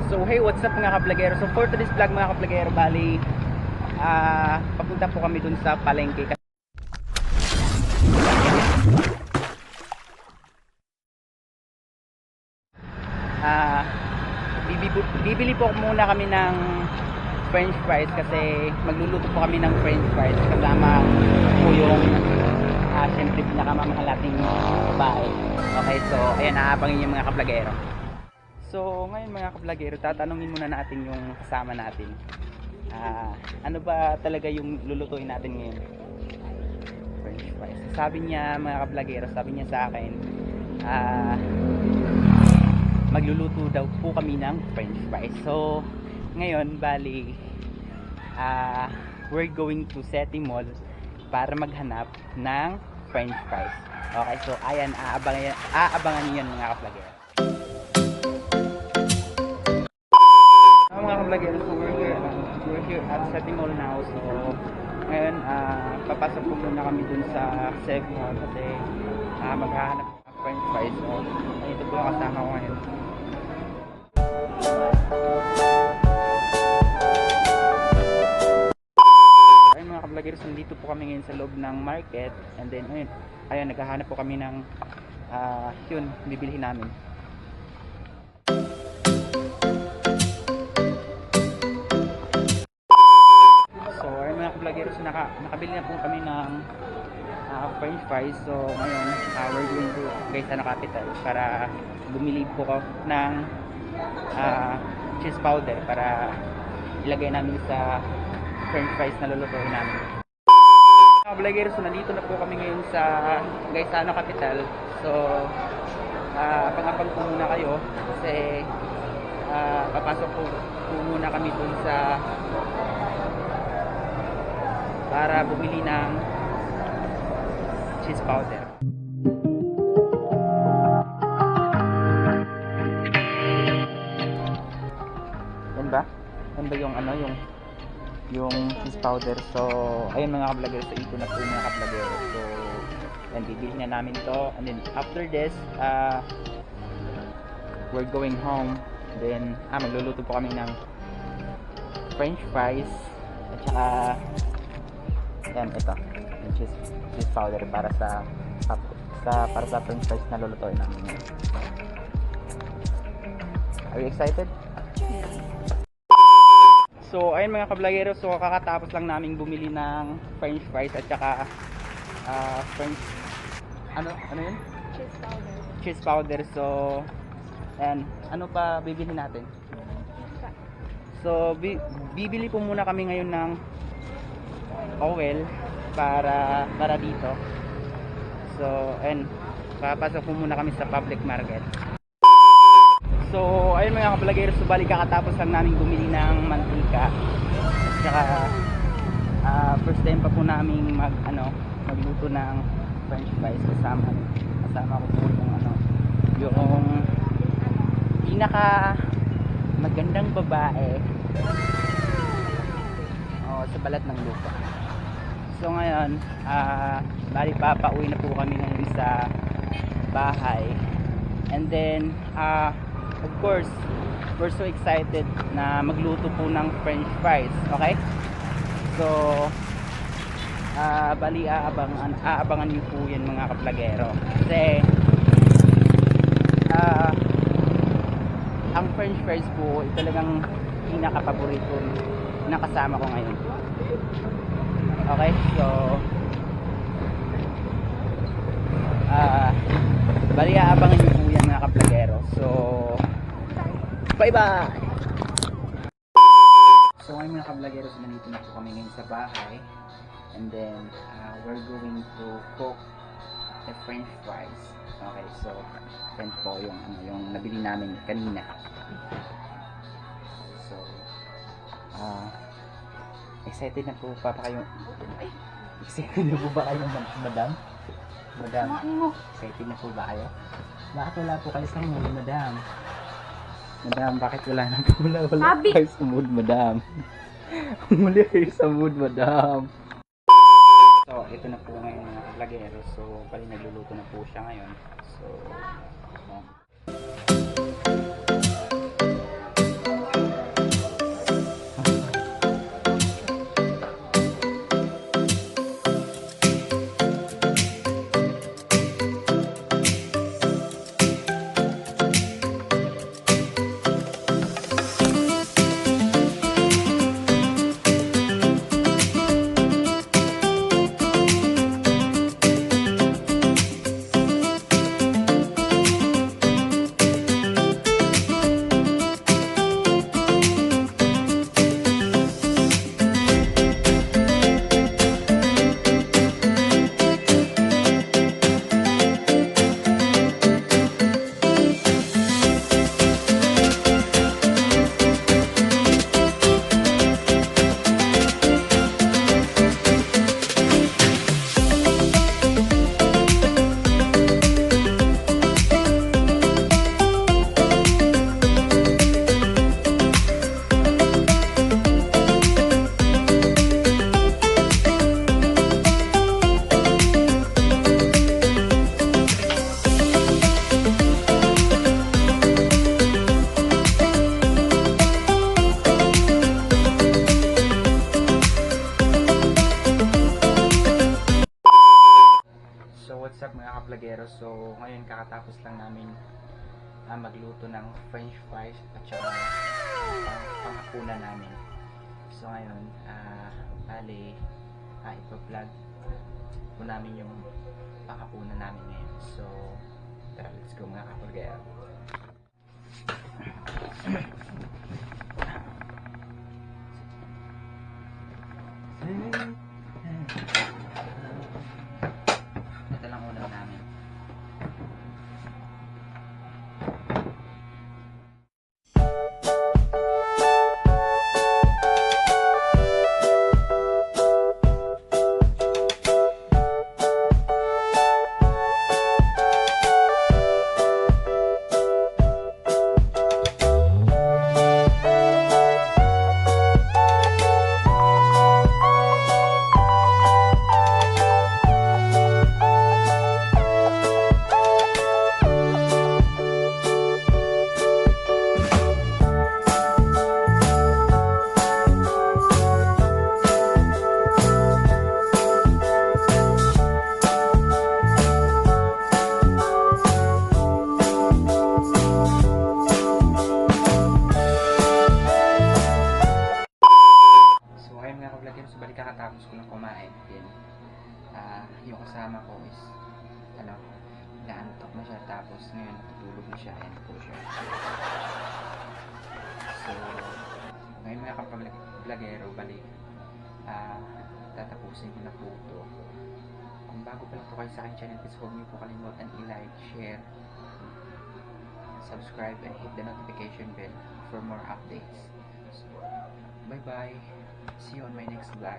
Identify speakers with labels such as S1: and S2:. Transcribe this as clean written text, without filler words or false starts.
S1: So hey, what's up mga kablagero? So for today's vlog mga kablagero, bali papunta po kami dun sa palengke. Bibili po muna kami ng french fries kasi magluluto po kami ng french fries kasama po yung syempre pinakamamahal nating babae. Okay, so ayan, aabangin yung mga kablagero. So ngayon mga kablagero, tatanungin muna natin yung kasama natin. Ano ba talaga yung lulutuin natin ngayon? French fries. Sabi niya mga kablagero, sabi niya sa akin, magluluto daw po kami ng french fries. So ngayon bali we're going to Seti Mall para maghanap ng french fries. Okay, so ayan, aabangan niyo yan mga kablagero. Mga kablagero, so we're here at Seti Mall now. So ngayon papasok po muna kami dun sa Seti Mall kasi maghahanap ng french fries. So ito po ang kasama ko ngayon. Ayun mga kablagero, so dito po kami ngayon sa loob ng market. And then ayun naghahanap po kami ng yun, bibilihin namin. So ayun mga kablagero, so nakabili na po kami ng french fries. So ngayon we're going to Gaisano Capital para bumili po ko ng cheese powder para ilagay namin sa french fries na lulutuin namin. Mga vlogger, so nandito na po kami ngayon sa Gaisano Capital. So abang-abang po muna kayo kasi papasok po muna kami dun sa para bumili ng cheese powder. Yan ba? Yan ba yung yung cheese powder? So ayun mga kablagero, so ito na po mga kablagero. So yan, bibilhin na namin to, and then after this we're going home. Then magluluto po kami ng french fries at saka yan, ito yung cheese powder para sa french fries na lulutuin namin. Are you excited? So ayun mga kablagero, so kakatapos lang namin bumili ng french fries at saka ano yun? Cheese powder. So and ano pa bibili natin? So bibili po muna kami ngayon ng oil para dito. So and papasok po muna kami sa public market. So ayun mga kablagero, so balik kakatapos lang namin bumili ng mantika at saka first time pa po namin magluto ng french fries kasama ko po yung pinaka magandang babae sa balat ng lupa. So ngayon bali papauwi na po kami ngayon sa bahay, and then of course we're so excited na magluto po ng french fries. Okay, so bali aabangan niyo po yan mga kablagero kasi ang french fries po ay talagang pinaka-paborito na kasama ko ngayon. Okay, so bali aabangan niyo po yan mga kablagero. So bye bye. So ngayon mga kablagero, so nandito na po kami ngayon sa bahay, and then we're going to cook the french fries. Okay, so yan po yung nabili namin kanina. So excited na po pa kayo? Excited na po ba kayo, madam? Excited na po ba kayo? Bakit wala po kayo sa mood, madam? Madam, bakit wala kayo sa mood, madam? Muli kayo sa mood, madam. So ito na po ngayon mga kablagero. So bali nagluluto na po siya ngayon. So vlogero. So ngayon kakatapos lang namin magluto ng french fries at saka panghapunan namin. So ngayon bali ipa-vlog po namin yung panghapunan namin ngayon. So tara, let's go mga kapurgero. Ito lang ulam namin. So balik kakatapos ko ng kumain din. Yung kasama ko is naantok na siya, tapos ngayon natutulog na siya, and po siya. So ngayon mga kapag-vlogero, balik tatapusin ko na po ito. Kung bago pa lang po kayo sa aking channel, please huwag niyo po kalimutan i-like, share, subscribe, and hit the notification bell for more updates. So bye bye. See you on my next vlog.